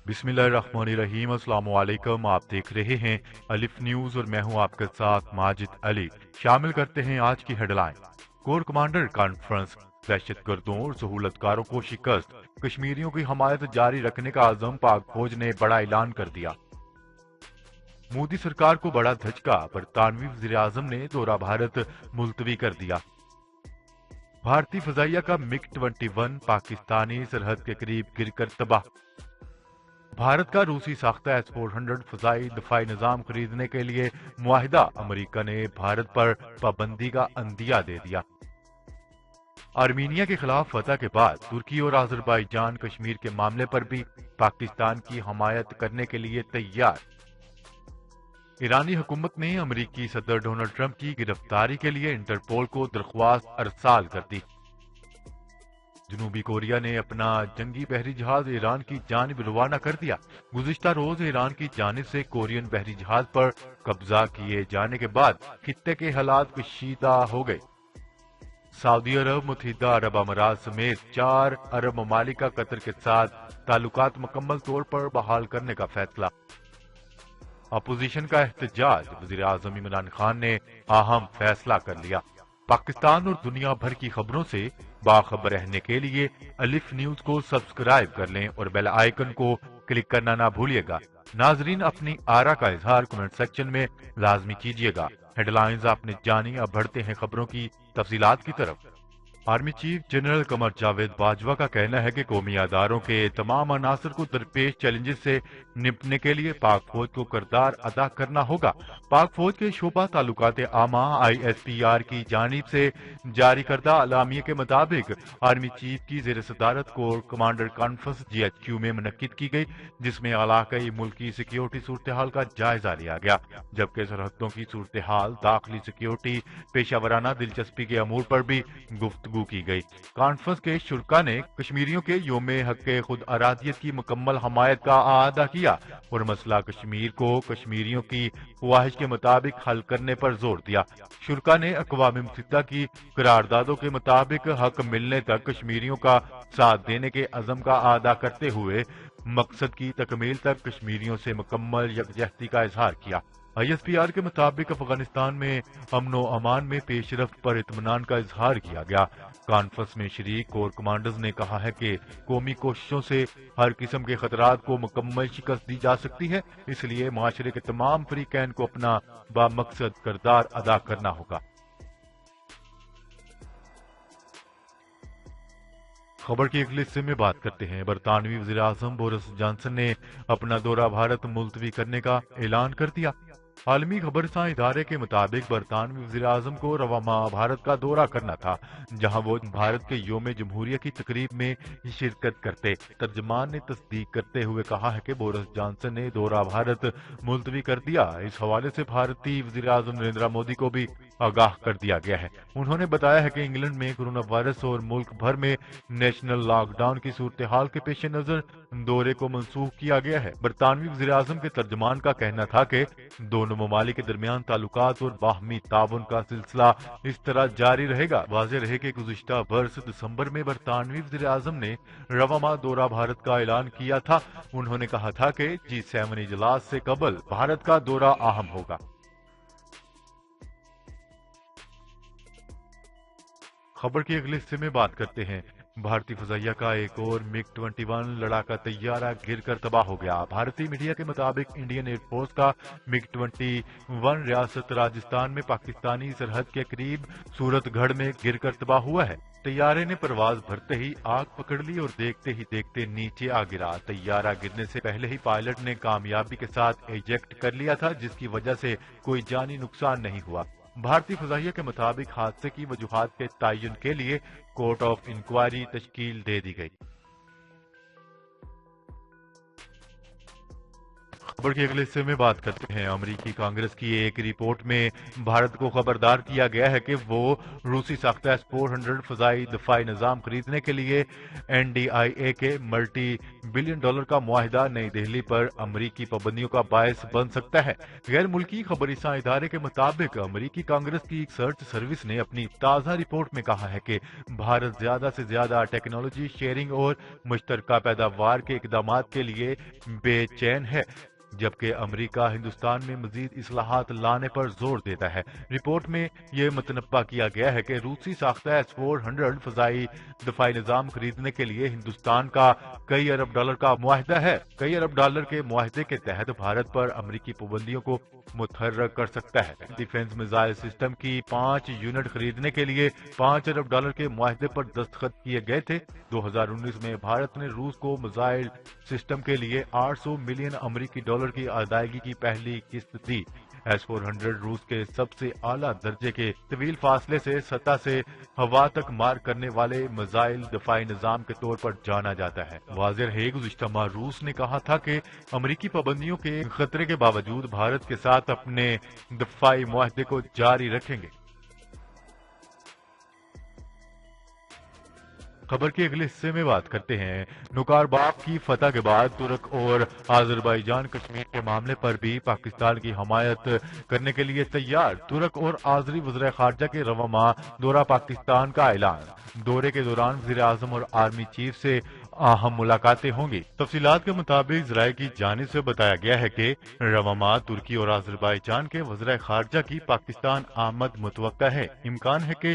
बिस्मिल्लाहिर्रहमानिर्रहीम। अस्सलाम वालेकुम। आप देख रहे हैं अलिफ न्यूज और मैं हूं आपके साथ माजिद अली। शामिल करते हैं आज की हेडलाइन। कोर कमांडर कॉन्फ्रेंस, दहशतगर्दों और सहूलतकारों को शिकस्त, कश्मीरियों की हमायत जारी रखने का आज़म, पाक फौज ने बड़ा ऐलान कर दिया। मोदी सरकार को बड़ा धचका, बरतानवी वज़ीर आज़म ने दौरा भारत मुलतवी कर दिया। भारतीय फजाइया का मिग-21 पाकिस्तानी सरहद के करीब गिरकर तबाह। भारत का रूसी साख्ता S-400 फजाई दफाई निजाम खरीदने के लिए मुआहिदा, अमेरिका ने भारत पर पाबंदी का अंदिया दे दिया। आर्मीनिया के खिलाफ फतह के बाद तुर्की और अजरबैजान कश्मीर के मामले पर भी पाकिस्तान की हमायत करने के लिए तैयार। ईरानी हुकूमत ने अमेरिकी सदर डोनाल्ड ट्रंप की गिरफ्तारी के लिए इंटरपोल को दरख्वास्त अरसाल कर दी। जनूबी कोरिया ने अपना जंगी बहरी जहाज ईरान की जानिब रवाना कर दिया। गुज़िश्ता रोज ईरान की जानिब से कोरियन बहरी जहाज पर कब्जा किए जाने के बाद खित्ते के हालात कशीदा हो गए। सऊदी अरब, मुत्तहिदा अरब अमारात समेत 4 अरब ममालिक का कतर के साथ ताल्लुकात मुकम्मल तौर पर बहाल करने का फैसला। अपोजिशन का एहतजाज, वज़ीर आज़म इमरान खान ने अहम फैसला कर लिया। पाकिस्तान और दुनिया भर की खबरों से बाखबर रहने के लिए अलिफ न्यूज को सब्सक्राइब कर लें और बेल आइकन को क्लिक करना ना भूलिएगा। नाजरीन, अपनी आरा का इजहार कमेंट सेक्शन में लाजमी कीजिएगा। हेडलाइंस आपने जानी, अब बढ़ते हैं खबरों की तफसीलात की तरफ। Army chief general Qamar Javed Bajwa का कहना है कि कौमी अदारों के तमाम अनासर को दरपेश चैलेंजेस से निपटने के लिए पाक फौज को किरदार अदा करना होगा। पाक फौज के शोबा ताल्लुकात आमा ISPR की जानिब से जारी करदा अलामिया के मुताबिक आर्मी चीफ की जेर सदारत कोर कमांडर कॉन्फ्रेंस GHQ में मुनक्किद की गई, जिसमें इलाकाई मुल्की सिक्योरिटी सूरत हाल का जायजा लिया गया, जबकि सरहदों की सूरत हाल, दाखिली सिक्योरिटी, पेशावराना दिलचस्पी के अमूर पर भी गुफ्तगू की गई। कॉन्फ्रेंस के शुरका ने कश्मीरियों के योम हक़ खुद अरादियत की मुकम्मल हमायत का आदा किया और मसला कश्मीर को कश्मीरियों की ख्वाहिश के मुताबिक हल करने पर जोर दिया। शुरका ने अक़वाम मुत्तहिदा की करारदादों के मुताबिक हक मिलने तक कश्मीरियों का साथ देने के अज़म का आदा करते हुए मकसद की तकमील तक कश्मीरियों से मुकम्मल यकजहती का इजहार किया। ISPR के मुताबिक अफगानिस्तान में अमन व अमान में पेशरफ्त पर इत्मीनान का इजहार किया गया। कॉन्फ्रेंस में शरीक कोर कमांडर्स ने कहा है कि कौमी कोशिशों से हर किस्म के खतरात को मुकम्मल शिकस्त दी जा सकती है, इसलिए माशरे के तमाम फरीकैन को अपना बामकसद किरदार अदा करना होगा। खबर की अगले हिस्से में बात करते हैं। बरतानवी वज़ीर आज़म बोरिस जॉनसन ने अपना दौरा भारत मुलतवी करने का ऐलान कर दिया। आलमी खबरसां इदारे के मुताबिक बरतानवी वज़ीर आज़म को रवा माह भारत का दौरा करना था, जहां वो भारत के योम जमहूरिया की तकरीब में शिरकत करते। तर्जमान ने तस्दीक करते हुए कहा है कि बोरिस जॉनसन ने दौरा भारत मुलतवी कर दिया। इस हवाले से भारतीय वज़ीर आज़म नरेंद्र मोदी को भी आगाह कर दिया गया है। उन्होंने बताया है कि इंग्लैंड में कोरोना वायरस और मुल्क भर में नेशनल लॉकडाउन की सूरत हाल के पेश नजर दौरे को मनसूख किया गया है। बरतानवी वज़ीर आज़म के तर्जमान का कहना था कि दोनों ममालिक के दरमियान ताल्लुकात और बाहमी ताउन का सिलसिला इस तरह जारी रहेगा। वाज़ेह रहे कि गुज़िश्ता बरस दिसंबर में बरतानवी वज़ीर आज़म ने रवा माह दौरा भारत का ऐलान किया था। उन्होंने कहा था कि G7 इजलास से कबल भारत का दौरा अहम होगा। खबर के अगले हिस्से में बात करते हैं। भारतीय फजाइया का एक और मिग-21 लड़ाका तैयारा गिरकर तबाह हो गया। भारतीय मीडिया के मुताबिक इंडियन एयरफोर्स का मिग-21 रियासत राजस्थान में पाकिस्तानी सरहद के करीब सूरतगढ़ में गिरकर तबाह हुआ है। तैयारे ने परवाज भरते ही आग पकड़ ली और देखते ही देखते नीचे आ गिरा। तैयारा गिरने से पहले ही पायलट ने कामयाबी के साथ इजेक्ट कर लिया था, जिसकी वजह से कोई जानी नुकसान नहीं हुआ। भारतीय फजाइया के मुताबिक हादसे की वजूहात के तयन के लिए कोर्ट ऑफ इंक्वायरी तश्कील दे दी गई। खबर के अगले हिस्से में बात करते हैं। अमेरिकी कांग्रेस की एक रिपोर्ट में भारत को खबरदार किया गया है कि वो रूसी साख्ता S-400 फजाई दफाई निजाम खरीदने के लिए NDIA के मल्टी बिलियन डॉलर का मुआहिदा नई दिल्ली पर अमेरिकी पाबंदियों का बायस बन सकता है। गैर मुल्की खबरिसा इदारे के मुताबिक अमेरिकी कांग्रेस की एक सर्च सर्विस ने अपनी ताज़ा रिपोर्ट में कहा है कि भारत ज्यादा से ज्यादा टेक्नोलॉजी शेयरिंग और मुश्तरका पैदावार के इकदाम के लिए बेचैन है, जबकि अमेरिका हिंदुस्तान में मजीद इस्लाहात लाने पर जोर देता है। रिपोर्ट में यह मतनब्बा किया गया है कि रूसी साख्ता S-400 फजाई दफाई निजाम खरीदने के लिए हिंदुस्तान का कई अरब डॉलर का मुआहिदा है। कई अरब डॉलर के मुआहिदे के तहत भारत पर अमेरिकी पाबंदियों को मुतहर्रक कर सकता है। डिफेंस मिसाइल सिस्टम की 5 यूनिट खरीदने के लिए 5 अरब डॉलर के मुआहिदे पर दस्तखत किए गए थे। 2019 में भारत ने रूस को मिसाइल सिस्टम के लिए 800 मिलियन अमेरिकी डॉलर की अदायगी की पहली किस्त दी। S-400 रूस के सबसे आला दर्जे के तवील फासले से सतह से हवा तक मार करने वाले मिसाइल दफाई निजाम के तौर पर जाना जाता है। वाज़ेह है गुज़िश्ता माह रूस ने कहा था कि अमेरिकी पाबंदियों के खतरे के बावजूद भारत के साथ अपने दफाई मुआहदे को जारी रखेंगे। खबर के अगले हिस्से में बात करते हैं। नुकारबाग की फतह के बाद तुर्क और आजरबाईजान कश्मीर के मामले पर भी पाकिस्तान की हमायत करने के लिए तैयार। तुर्क और आजरी वज़ीर ख़ारजा के रवा माह दौरा पाकिस्तान का ऐलान। दौरे के दौरान वज़ीर आज़म और आर्मी चीफ से अहम मुलाकातें होंगी। तफसीलात के मुताबिक इजराइल की जानिब से बताया गया है कि रवा माह तुर्की और आजरबाईजान के वज़ीर ख़ारजा की पाकिस्तान आमद मुतवक्का है। इम्कान है कि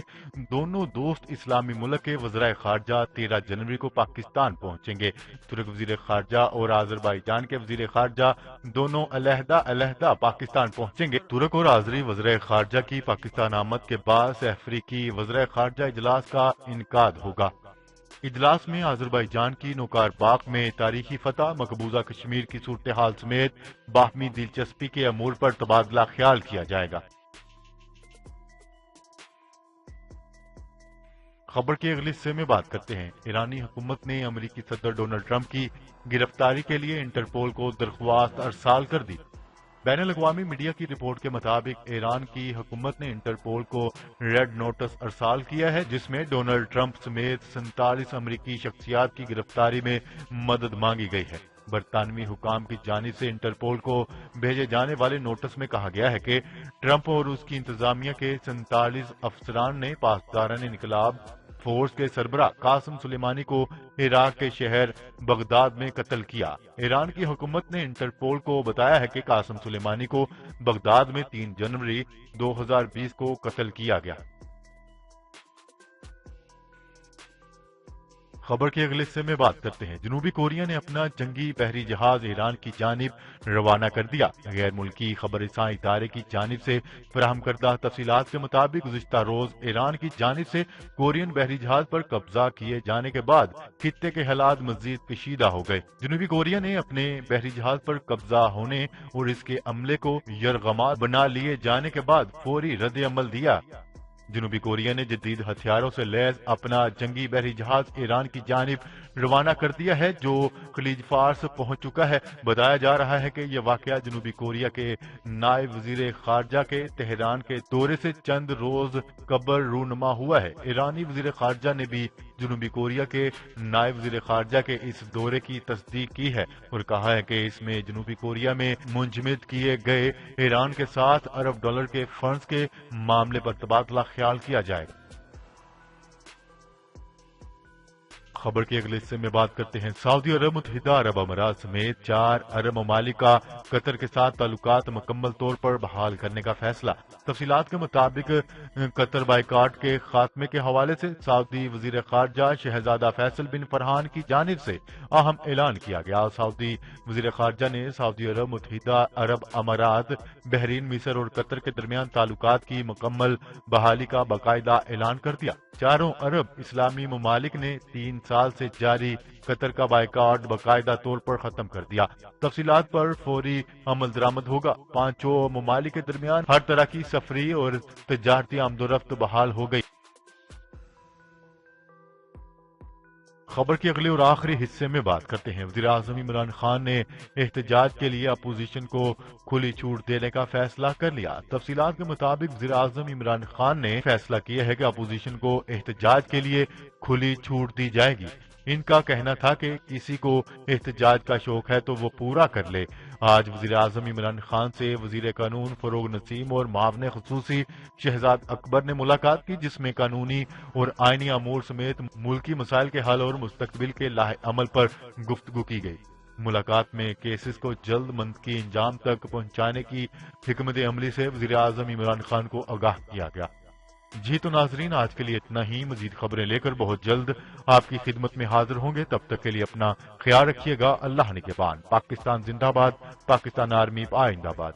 दोनों दोस्त इस्लामी मुल्क के वज़ीर ख़ारजा 13 जनवरी को पाकिस्तान पहुंचेंगे। तुर्क वज़ीर ख़ारजा और आजरबाईजान के वज़ीर ख़ारजा दोनों अलहदा पाकिस्तान पहुंचेंगे। तुर्क और आजरी वज़ीर ख़ारजा की पाकिस्तान आमद के बाद अफ्रीकी वज़ीर ख़ारजा इजलास का इनकाद होगा। इजलास में आजरबाईजान की नुकारबाग में तारीखी फतह, मकबूजा कश्मीर की सूरत हाल समेत बाहमी दिलचस्पी के अमूर पर तबादला ख्याल किया जाएगा। खबर के अगले हिस्से में बात करते हैं। ईरानी हुकूमत ने अमेरिकी सदर डोनाल्ड ट्रंप की गिरफ्तारी के लिए इंटरपोल को दरख्वास्त अरसाल कर दी। बैनुल-अक़वामी मीडिया की रिपोर्ट के मुताबिक ईरान की हुकूमत ने इंटरपोल को रेड नोटिस अरसाल किया है, जिसमें डोनाल्ड ट्रंप समेत 47 अमेरिकी शख्सियात की गिरफ्तारी में मदद मांगी गई है। बरतानवी हुकाम की जानिब से इंटरपोल को भेजे जाने वाले नोटिस में कहा गया है कि ट्रंप और उसकी इंतजामिया के 47 अफसरान ने पासदारान इनकलाब फोर्स के सरबराह कासिम सुलेमानी को इराक के शहर बगदाद में कत्ल किया। ईरान की हुकूमत ने इंटरपोल को बताया है कि कासिम सुलेमानी को बगदाद में 3 जनवरी 2020 को कत्ल किया गया। खबर के अगले हिस्से में बात करते हैं। जनूबी कोरिया ने अपना जंगी बहरी जहाज ईरान की जानिब रवाना कर दिया। गैर मुल्की खबरसां इदारे की जानिब से फराहम करदा तफसीलात के मुताबिक गुज़िश्ता रोज ईरान की जानिब से कोरियन बहरी जहाज पर कब्जा किए जाने के बाद खित्ते के हालात मजीद कशीदा हो गए। जनूबी कोरिया ने अपने बहरी जहाज पर कब्जा होने और इसके अमले को यरगमात बना लिए जाने के बाद फौरी रद्द अमल दिया। जनूबी कोरिया ने जदीद हथियारों से लैस अपना जंगी बहरी जहाज ईरान की जानिब रवाना कर दिया है, जो खलीज फार्स पहुंच चुका है। बताया जा रहा है कि यह वाकया जनूबी कोरिया के नायब वजीर खारजा के तेहरान के दौरे से चंद रोज कबल रूनमा हुआ है। ईरानी वजीर खारजा ने भी जनूबी कोरिया के नायब वजीर खारजा के इस दौरे की तस्दीक की है और कहा है कि इसमें जनूबी कोरिया में मुंजमद किए गए ईरान के 7 अरब डॉलर के फंड्स के मामले पर तबादला ख्याल किया जाएगा। खबर के अगले हिस्से में बात करते हैं। सऊदी अरब, मुत्तहिदा अरब अमारात समेत 4 अरब ममालिक का कतर के साथ ताल्लुकात मुकम्मल तौर पर बहाल करने का फैसला। तफसीलात के मुताबिक कतर बाइकाट के खात्मे के हवाले से सऊदी वजीर खारजा शहजादा फैसल बिन फरहान की जानिब से अहम ऐलान किया गया। सऊदी वजीर खारजा ने सऊदी अरब, मुत्तहिदा अरब अमारात, बहरीन, मिस्र और कतर के दरमियान ताल्लुकात की मुकम्मल बहाली का बाकायदा ऐलान कर दिया। चारों अरब इस्लामी ममालिक ने 3 साल से जारी कतर का बाइकाट बाकायदा तौर पर खत्म कर दिया। तफसीलात पर फौरी अमल दरामद होगा। 5 ममालिक के दरमियान हर तरह की सफरी और तजारती आमदोरफ्त बहाल हो गई। خبر کے اگلے اور آخری حصے میں بات کرتے ہیں۔ وزیر اعظم عمران خان نے احتجاج کے لیے اپوزیشن کو کھلی چھوٹ دینے کا فیصلہ کر لیا۔ تفصیلات کے مطابق وزیر اعظم عمران خان نے فیصلہ کیا ہے کہ اپوزیشن کو احتجاج کے لیے کھلی چھوٹ دی جائے گی۔ ان کا کہنا تھا کہ کسی کو احتجاج کا شوق ہے تو وہ پورا کر لے۔ آج وزیر اعظم عمران خان سے وزیر قانون فروغ نسیم اور معاون خصوصی شہزاد اکبر نے ملاقات کی، جس میں قانونی اور آئینی امور سمیت ملکی مسائل کے حل اور مستقبل کے لاہ عمل پر گفتگو کی گئی۔ ملاقات میں کیسز کو جلد منطقی انجام تک پہنچانے کی حکمت عملی سے وزیر اعظم عمران خان کو آگاہ کیا گیا۔ جی تو ناظرین، آج کے لیے اتنا ہی۔ مزید خبریں لے کر بہت جلد آپ کی خدمت میں حاضر ہوں گے۔ تب تک کے لیے اپنا خیال رکھیے گا۔ اللہ نگہبان۔ پاکستان زندہ باد، پاکستان آرمی آئندہ باد۔